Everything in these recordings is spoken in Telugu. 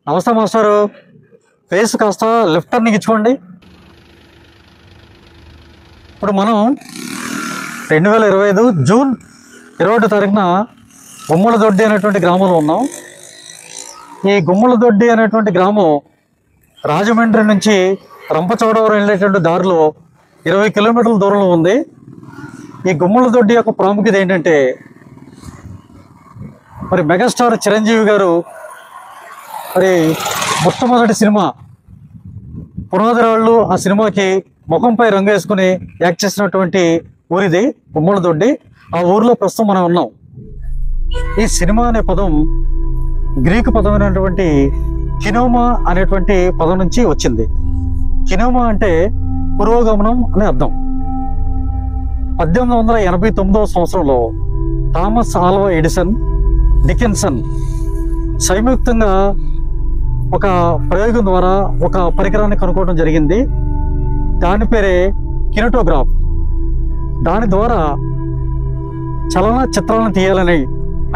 నమస్తే మాస్టారు. ఫేస్ కాస్త లెఫ్ట్ టర్నింగ్ ఇచ్చుకోండి. ఇప్పుడు మనం 2025 జూన్ 21 తారీఖున గుమ్మలదొడ్డి అనేటువంటి గ్రామంలో ఉన్నాం. ఈ గుమ్మలదొడ్డి అనేటువంటి గ్రామం రాజమండ్రి నుంచి రంపచోడవరం వెళ్ళేటువంటి దారిలో 20 కిలోమీటర్ల దూరంలో ఉంది. ఈ గుమ్మలదొడ్డి యొక్క ప్రాముఖ్యత ఏంటంటే, మరి మెగాస్టార్ చిరంజీవి గారు మరి మొట్టమొదటి సినిమా పునాదిరాళ్ళు, ఆ సినిమాకి ముఖంపై రంగు వేసుకుని యాక్ట్ చేసినటువంటి ఊరిది గుమ్మలదొడ్డి. ఆ ఊరిలో ప్రస్తుతం మనం ఉన్నాం. ఈ సినిమా అనే పదం గ్రీకు పదమైనటువంటి కినోమా అనేటువంటి పదం నుంచి వచ్చింది. కినోమా అంటే పురోగమనం అని అర్థం. 1889వ సంవత్సరంలో థామస్ ఆల్వా ఎడిసన్, డికెన్సన్ సంయుక్తంగా ఒక ప్రయోగం ద్వారా ఒక పరికరాన్ని కనుక్కోవడం జరిగింది. దాని పేరే కినెటోగ్రాఫ్. దాని ద్వారా చలన చిత్రాలను తీయాలని,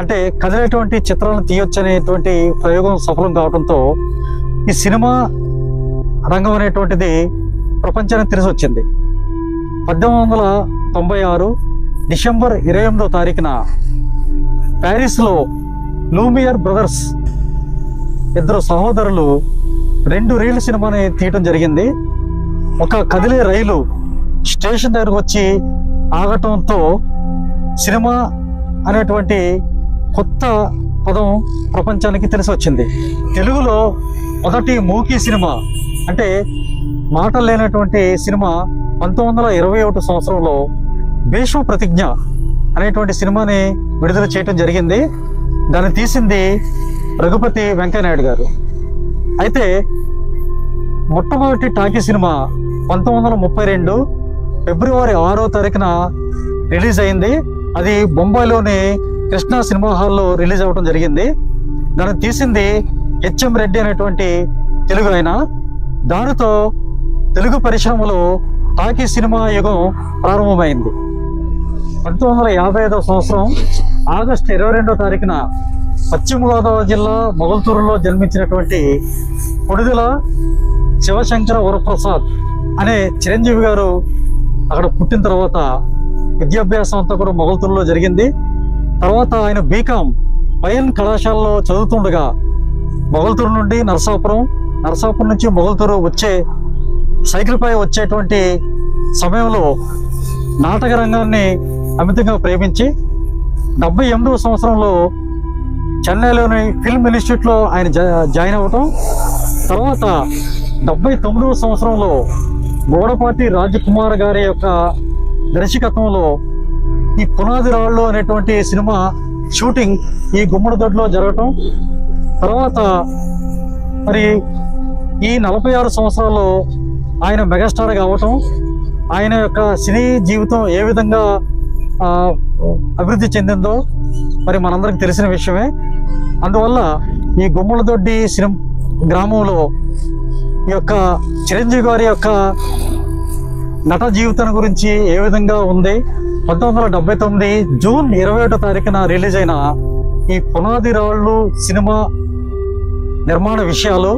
అంటే కదిలేటువంటి చిత్రాలను తీయొచ్చు అనేటువంటి ప్రయోగం సఫలం కావడంతో ఈ సినిమా రంగం అనేటువంటిది ప్రపంచానికి తెలిసి వచ్చింది. 1896 డిసెంబర్ 28వ తారీఖున ప్యారిస్లో లూమియర్ బ్రదర్స్, ఇద్దరు సహోదరులు 2 రీల్ సినిమాని తీయటం జరిగింది. ఒక కదిలే రైలు స్టేషన్ దగ్గరకు వచ్చి ఆగటంతో సినిమా అనేటువంటి కొత్త పదం ప్రపంచానికి తెలిసి వచ్చింది. తెలుగులో మొదటి మూకీ సినిమా, అంటే మాటలు లేనటువంటి సినిమా 1921 సంవత్సరంలో భీష్మ ప్రతిజ్ఞ అనేటువంటి సినిమాని విడుదల చేయటం జరిగింది. దాన్ని తీసింది రఘుపతి వెంకయ్యనాయుడు గారు. అయితే మొట్టమొదటి టాకీ సినిమా 1932 ఫిబ్రవరి 6వ తారీఖున రిలీజ్ అయింది. అది బొంబాయిలోని కృష్ణా సినిమా హాల్లో రిలీజ్ అవ్వడం జరిగింది. దాన్ని తీసింది హెచ్ఎం రెడ్డి అనేటువంటి తెలుగు ఆయన. దానితో తెలుగు పరిశ్రమలో టాకీ సినిమా యుగం ప్రారంభమైంది. 1955వ సంవత్సరం ఆగస్టు 22వ తారీఖున పశ్చిమ గోదావరి జిల్లా మొగల్తూరులో జన్మించినటువంటి కొడిదెల శివశంకర వరప్రసాద్ అనే చిరంజీవి గారు అక్కడ పుట్టిన తర్వాత విద్యాభ్యాసం అంతా కూడా మొగల్తూరులో జరిగింది. తర్వాత ఆయన బీకాం పైఎన్ కళాశాలలో చదువుతుండగా మొగల్తూరు నుండి నరసాపురం నుంచి మొగల్తూరు వచ్చే సైకిల్పై వచ్చేటువంటి సమయంలో నాటక రంగాన్ని అమితంగా ప్రేమించి 78వ సంవత్సరంలో చెన్నైలోని ఫిల్మ్ ఇన్స్టిట్యూట్లో ఆయన జాయిన్ అవ్వటం. తర్వాత 79వ సంవత్సరంలో గోడపాటి రాజకుమార్ గారి యొక్క దర్శకత్వంలో ఈ పునాదిరాళ్ళు అనేటువంటి సినిమా షూటింగ్ ఈ గుమ్మడిదొడ్లో జరగటం. తర్వాత మరి ఈ 46 సంవత్సరాల్లో ఆయన మెగాస్టార్ కావటం, ఆయన యొక్క సినీ జీవితం ఏ విధంగా అభివృద్ధి చెందిందో మరి మనందరికి తెలిసిన విషయమే. అందువల్ల ఈ గుమ్మలదొడ్డి గ్రామంలో ఈ యొక్క చిరంజీవి గారి యొక్క నట జీవితం గురించి ఏ విధంగా ఉంది, 1979 జూన్ 21వ తారీఖున రిలీజ్ అయిన ఈ పునాదిరాళ్ళు సినిమా నిర్మాణ విషయాలు,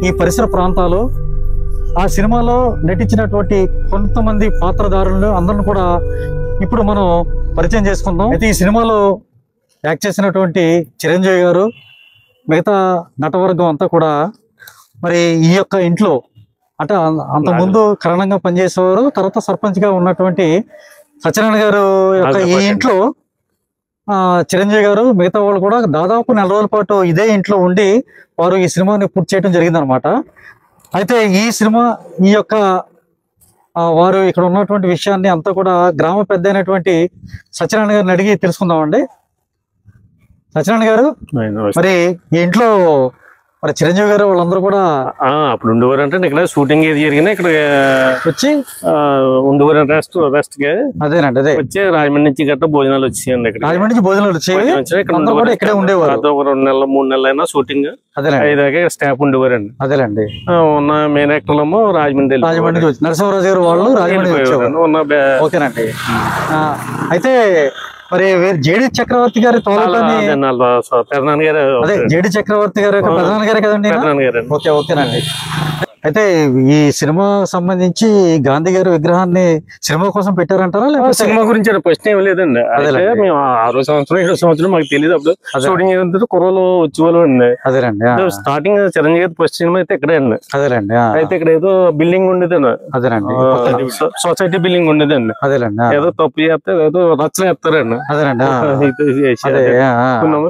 ఈ పరిసర ప్రాంతాలు, ఆ సినిమాలో నటించినటువంటి కొంతమంది పాత్రధారులను అందరిని కూడా ఇప్పుడు మనం పరిచయం చేసుకుందాం. అయితే ఈ సినిమాలో యాక్ట్ చేసినటువంటి చిరంజీవి గారు, మిగతా నటవర్గం అంతా కూడా మరి ఈ యొక్క ఇంట్లో, అంటే అంతకుముందు కారణంగా పనిచేసేవారు, తర్వాత సర్పంచ్గా ఉన్నటువంటి సత్యనారాయణ గారు యొక్క ఈ ఇంట్లో చిరంజీవి గారు, మిగతా వాళ్ళు కూడా దాదాపు 4 రోజుల పాటు ఇదే ఇంట్లో ఉండి వారు ఈ సినిమాని పూర్తి చేయడం జరిగిందనమాట. అయితే ఈ సినిమా ఈ యొక్క వారు ఇక్కడ ఉన్నటువంటి విషయాన్ని అంతా కూడా గ్రామ పెద్ద అయినటువంటి సత్యనారాయణ గారిని అడిగి తెలుసుకుందామండి. సత్యనారాయణ గారు, మరి ఈ ఇంట్లో మరి చిరంజీవి గారు వాళ్ళందరూ కూడా అప్పుడు ఉండేవారు. అంటే ఇక్కడ షూటింగ్ ఏది జరిగినా ఇక్కడ వచ్చి ఉండేవారు రెస్ట్ గా. అదేనండి, అదే వచ్చి రాజమండ్రి నుంచి గట్రా భోజనాలు వచ్చేయండి. ఇక్కడ రాజమండ్రి నుంచి భోజనాలు వచ్చేవి, ఇక్కడే ఉండేవారు. 2 నెలలు 3 నెలలు అయినా షూటింగ్ అయ్యేదాకా స్టాఫ్ ఉండేవారండి. అదేనండి, ఉన్న మెయిన్ యాక్టర్లేమో రాజమండ్రి నరసింహరాజు గారు వాళ్ళు రాజమండ్రి వచ్చేవారు. ఓకేనండి. అయితే మరి జేడి చక్రవర్తి గారి తోలతోని పెదనాన్న గారు. అదే జేడి చక్రవర్తి గారు పెదనాన్న గారే కదండి. ఓకే ఓకేనండి. అయితే ఈ సినిమా సంబంధించి గాంధీ గారి విగ్రహాన్ని సినిమా కోసం పెట్టారంటారా లేకపోతే సినిమా గురించి ప్రశ్న ఏం లేదండి. అయితే మేము 6వ సంవత్సరం 7వ సంవత్సరం మాకు తెలియదు. అప్పుడు షూటింగ్ ఏంటంటే కుర్రలు వచ్చేవాళ్ళు అండి. అదేనండి. స్టార్టింగ్ చిరంజీవి గారి ఫస్ట్ సినిమా అయితే ఇక్కడే అండి. అదేనండి. అయితే ఇక్కడ ఏదో బిల్డింగ్ ఉండేదండి. అదేనండి. సొసైటీ బిల్డింగ్ ఉండేదండి. అదేనండి. ఏదో తప్పు చేస్తే ఏదో రచన ఎత్తారండి. అదేనండి.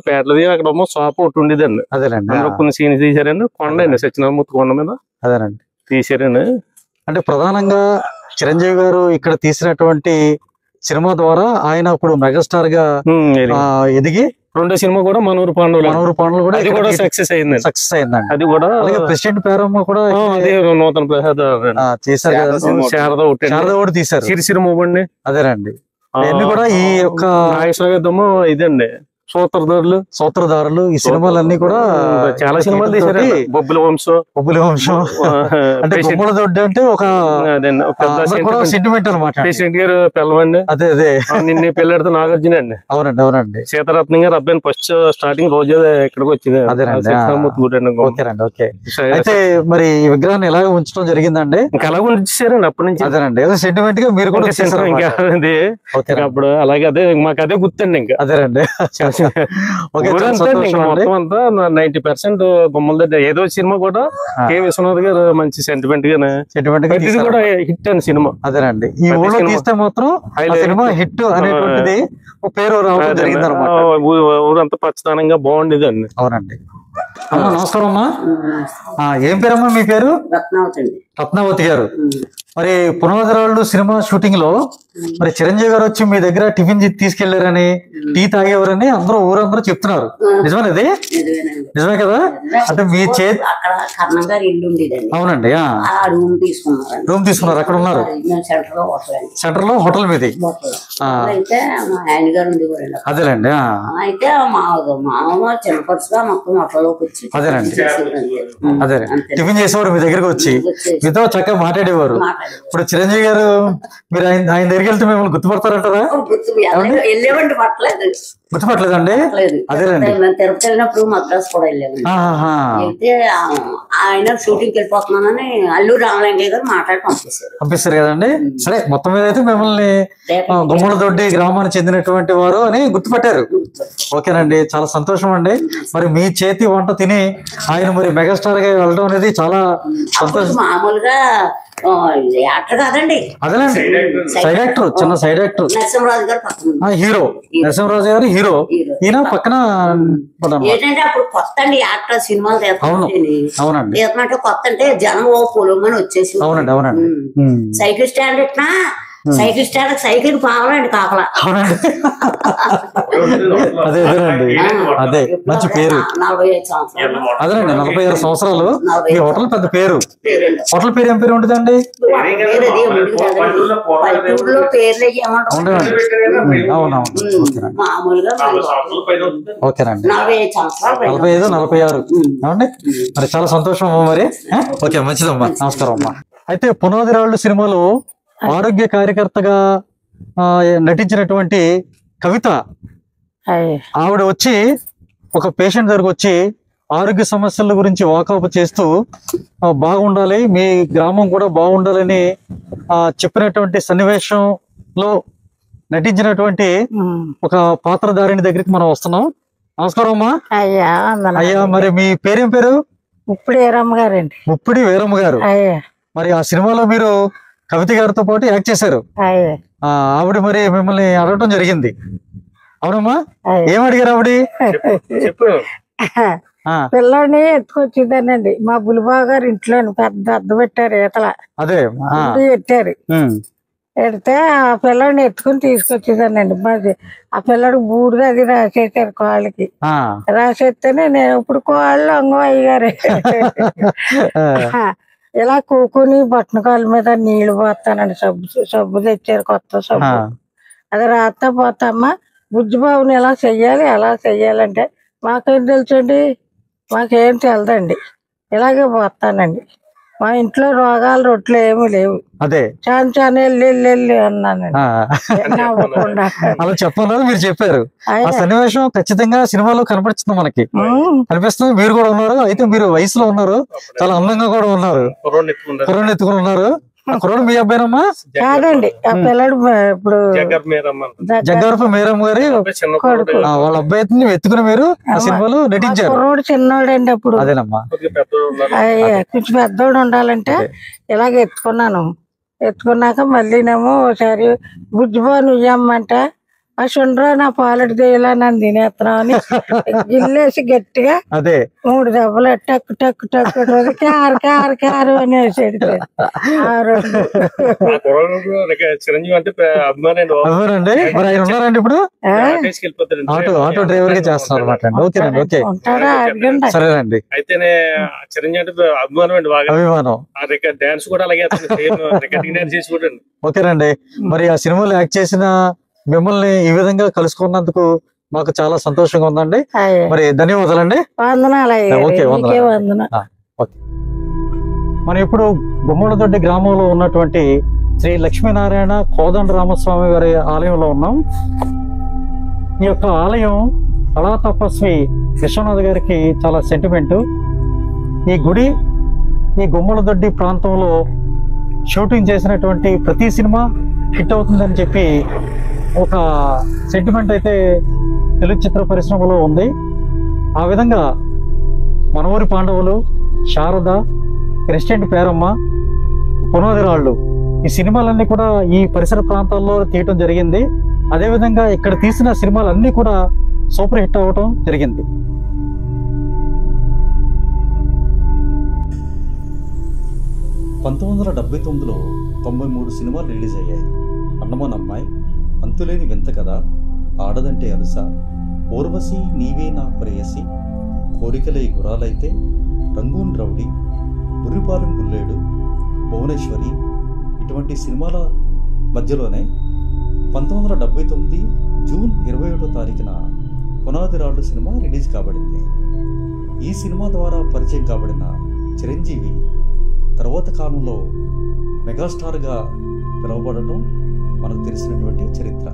పేటలది అక్కడ షాప్ ఒకటి ఉండేదండి. అదేనండి. అందులో కొన్ని సీన్స్ తీసారండి. కొండ అండి, సత్యనారాయణమూర్తి కొండ మీద అదేనండి తీసారండి. అంటే ప్రధానంగా చిరంజీవి గారు ఇక్కడ తీసినటువంటి సినిమా ద్వారా ఆయన ఇప్పుడు మెగాస్టార్ గా ఎదిగి రెండో సినిమా కూడా మనూరు పాండవులు కూడా అది కూడా సక్సెస్ అయిందండి. సక్సెస్ అయిందండి. అది కూడా ప్రెసిడెంట్ పేరమ్మ కూడా అదే నూతన ప్రసాద్ చేశారు కదా. శారద ఒకటి తీశారు. సిరిసిరి మూవ్ అండి. అదేనండి. ఇవన్నీ కూడా ఈ యొక్క నాగేశ్వరగద్దము ఇదండి. సూత్రధారులు ఈ సినిమాలన్నీ కూడా చాలా సినిమాలు తీసారు. బొబ్బుల వంశం అంటే బొమ్మల దొడ్డి అంటే ఒక సెంటిమెంట్ అనమాట. ప్రెసిడెంట్ గారు పిల్లవండి. అదే అదే నిన్న పెళ్ళాడితే నాగార్జున అండి. అవునండి అవునండి. సీతారత్నం గారు అబ్బాయిని ఫస్ట్ స్టార్టింగ్ రోజు ఇక్కడికి వచ్చింది. అయితే మరి ఈ విగ్రహాన్ని ఎలాగ ఉంచడం జరిగిందండి? ఇంకా అలాగ ఉంచారండి అప్పటి నుంచి. అదేనండి. ఏదో సెంటిమెంట్ గా మీరు కూడా ఇంకా అప్పుడు అలాగే అదే మాకు అదే గుర్తండి. ఇంకా అదేనండి. మొత్తం అంతా 90% బొమ్మల దగ్గర ఏదో సినిమా కూడా కె విశ్వనాథ్ గారు మంచి సెంటిమెంట్ గానే కూడా హిట్ అని సినిమా. అదేనండి. ఈ ఊళ్ళో తీస్తే మాత్రం సినిమా హిట్ అనేటువంటిది పేరు రావడం జరిగింది అనమాట. ఊరంతా పచ్చదనంగా బాగుండేది అండి. అవునండి. అమ్మా నమస్కారం అమ్మా. ఏం పేరమ్మా మీ పేరు? రత్నావతి గారు. మరి పునోదరాళ్ళు సినిమా షూటింగ్ లో మరి చిరంజీవి గారు వచ్చి మీ దగ్గర టిఫిన్ తీసుకెళ్లారని, టీ తాగేవారని ఊరందరూ చెప్తున్నారు. నిజమేనది? నిజమే కదా. అంటే మీ చేతి అవునండి. రూమ్ తీసుకున్నారు. అక్కడ ఉన్నారు సెంటర్ లో హోటల్ మీది. అదేనండి. అదేనండి. అదే టిఫిన్ చేసేవారు మీ దగ్గరకు వచ్చి మీతో చక్కగా మాట్లాడేవారు. ఇప్పుడు చిరంజీవి గారు మీరు ఆయన దగ్గరికి వెళ్తే మిమ్మల్ని గుర్తుపడతారంటారా? గుర్తుపట్టలేదండి. అదేనండి. తిరుపతి వెళ్ళినప్పుడు మద్రాసు కూడా వెళ్ళాము. అయితే ఆయన షూటింగ్ వెళ్ళిపోతున్నానని అల్లూరు రామలింగయ్య గారు మాట్లాడి పంపిస్తారు కదండి. సరే మొత్తం మీద అయితే మిమ్మల్ని గుమ్మలదొడ్డి గ్రామానికి చెందినటువంటి వారు అని గుర్తుపట్టారు. ఓకేనండి. చాలా సంతోషం అండి. మరి మీ చేతి వంట తిని ఆయన మరి మెగాస్టార్ గా వెళ్ళడం అనేది చాలా సంతోషం. మామూలుగా యాక్టర్ కాదండి. అదేనండి. సైడ్ యాక్టర్, చిన్న సైడ్ యాక్టర్. నరసింహరాజు గారు హీరో. నరసింహరాజు గారు హీరో. ఈయన పక్కన ఏంటంటే అప్పుడు కొత్త అండి యాక్టర్ సినిమాలు అవునండి. తీస్తున్నట్టు కొత్త అంటే జనం ఓ పొలమని వచ్చేసి. అవునండి అవునండి. సైకిల్ స్టాండ్ ఎట్లా సైకిల్ స్టాండ్ సైకిల్ కావాలండి కాకలా. అదే అదేనండి. అదే మంచి పేరు. 45 సంవత్సరాలు. అదేనండి. 46 సంవత్సరాలు. ఈ హోటల్ పెద్ద పేరు. హోటల్ పేరు ఏం పేరు ఉంటుందండి? మామూలుగా ఓకేనండి. 45 సంవత్సరాలు. 45, 46 ఏమండి. మరి చాలా సంతోషం అమ్మా. మరి ఓకే మంచిదమ్మా. నమస్కారం అమ్మా. అయితే పునాదిరాళ్ళు సినిమాలో ఆరోగ్య కార్యకర్తగా నటించినటువంటి కవిత ఆవిడ వచ్చి ఒక పేషెంట్ దగ్గరకు వచ్చి ఆరోగ్య సమస్యల గురించి వాకప్ చేస్తూ బాగుండాలి, మీ గ్రామం కూడా బాగుండాలని చెప్పినటువంటి సన్నివేశంలో నటించినటువంటి ఒక పాత్రధారిణి దగ్గరికి మనం వస్తున్నాం. నమస్కారం అమ్మా. అయ్యా మరి మీ పేరేం పేరు? ముప్పిడి వీరమ్మ గారండి. ముప్పిడి వీరమ్మ గారు. మరి ఆ సినిమాలో మీరు కవిత గారితో పాటు యాక్ట్ చేశారు. ఆవిడ మరి మిమ్మల్ని అడగటం జరిగింది. అవునమ్మా. ఏం అడిగారు ఆవిడ? పిల్లని ఎత్తుకొచ్చిందానండి. మా బులిబాబు గారు ఇంట్లో పెద్ద అద్దం పెట్టారు ఈతల. అదే పెట్టారు. పెడితే ఆ పిల్లని ఎత్తుకుని తీసుకొచ్చేదానండి. మరి ఆ పిల్లడికి బూడిద అది రాసేసారు కాళ్ళకి. రాసేస్తేనే నేను ఇప్పుడు కాళ్ళు అంగం అయ్యారు. ఇలా కూకుని బట్టనకాల మీద నీళ్లు పోతానండి. సబ్బు తెచ్చారు, కొత్త సబ్బు. అది రాస్తా పోతామ్మా. బుజ్జిబాబుని ఎలా చెయ్యాలి ఎలా చెయ్యాలంటే మాకేం తెలుసండి, మాకేం తెలదండి. ఇలాగే పోతానండి. మా ఇంట్లో రోగాలు రొట్లు ఏమీ లేవు. అదే చాని వెళ్ళి అన్నాను నవ్వకుండా. అలా చెప్పాలని మీరు చెప్పారు. ఆ సన్నివేశం ఖచ్చితంగా సినిమాలో కనపడుతుంది మనకి, కనిపిస్తుంది. మీరు కూడా ఉన్నారు, అయితే మీరు వయసులో ఉన్నారు, చాలా అందంగా కూడా ఉన్నారు, కుర్రోని ఎత్తుకుని ఉన్నారు. కుర్రోడు మీ అబ్బాయినమ్మా? కాదండి, ఆ పిల్లడు ఇప్పుడు జగ్గారపు మేరమ్మ గారి వాళ్ళ అబ్బాయి నువ్వు ఎత్తుకుని మీరు ఆ సినిమాలో నటించారు. కుర్రోడు చిన్నోడండి అప్పుడు. అదేనమ్మా, కొంచెం పెద్దోడు ఉండాలంటే ఇలాగ ఎత్తుకున్నాక మళ్ళీనేమో ఒకసారి బుజ్జిపోను ఇయ్యమ్మంటే ఆ సుండ్రా నా పాలటి దేలా నన్ను తినేస్తున్నావు అని గిల్లేసి గట్టిగా అదే 3 దెబ్బలు tuck tuck tuck car car car అనేసి చిరంజీవి అంటే అభిమానండి. మరి ఆయన ఉన్నారండి ఇప్పుడు? ఆటో డ్రైవర్ గా చేస్తున్నారు అనమాట. ఓకేనండి, ఓకే ఉంటాడా అడగండి. సరేనండి. అయితేనే చిరంజీవి అంటే అభిమానం అండి, బాగా అభిమానం. డాన్స్ కూడా అలాగే చేసి కూడా. ఓకేనండి, మరి ఆ సినిమాలో యాక్ట్ చేసిన మిమ్మల్ని ఈ విధంగా కలుసుకున్నందుకు మాకు చాలా సంతోషంగా ఉందండి. మరి ధన్యవాదాలండి. ఓకే, మనం ఇప్పుడు గుమ్మలదొడ్డి గ్రామంలో ఉన్నటువంటి శ్రీ లక్ష్మీనారాయణ కోదండ రామస్వామి వారి ఆలయంలో ఉన్నాం. ఈ యొక్క ఆలయం కళా తపస్వి విశ్వనాథ్ గారికి చాలా సెంటిమెంట్. ఈ గుడి ఈ గుమ్మలదొడ్డి ప్రాంతంలో షూటింగ్ చేసినటువంటి ప్రతి సినిమా హిట్ అవుతుందని చెప్పి ఒక సెంటిమెంట్ అయితే తెలుగు చిత్ర పరిశ్రమలో ఉంది. ఆ విధంగా మనవరి పాండవులు, శారద, క్రిస్టియన్ పేరమ్మ, పునాది రాళ్ళు, ఈ సినిమాలన్నీ కూడా ఈ పరిసర ప్రాంతాల్లో తీయటం జరిగింది. అదేవిధంగా ఇక్కడ తీసిన సినిమాలన్నీ కూడా సూపర్ హిట్ అవ్వటం జరిగింది. లో 93 సినిమాలు రిలీజ్ అయ్యాయి. అన్నమాన్ అమ్మాయి, అంతులేని వింత కథ, ఆడదంటే అలుస, ఊర్వశి నీవే నా ప్రేయసి, కోరికలై గురాలైతే, రంగూన్ రౌడీ, బుర్రిపాలెం బుల్లేడు, భువనేశ్వరి ఇటువంటి సినిమాల మధ్యలోనే 1979 జూన్ 21వ తారీఖున పునాది రాళ్ళు సినిమా రిలీజ్ కాబడింది. ఈ సినిమా ద్వారా పరిచయం కాబడిన చిరంజీవి తర్వాత కాలంలో మెగాస్టార్గా పిలువబడటం మనకు తెలిసినటువంటి చరిత్ర.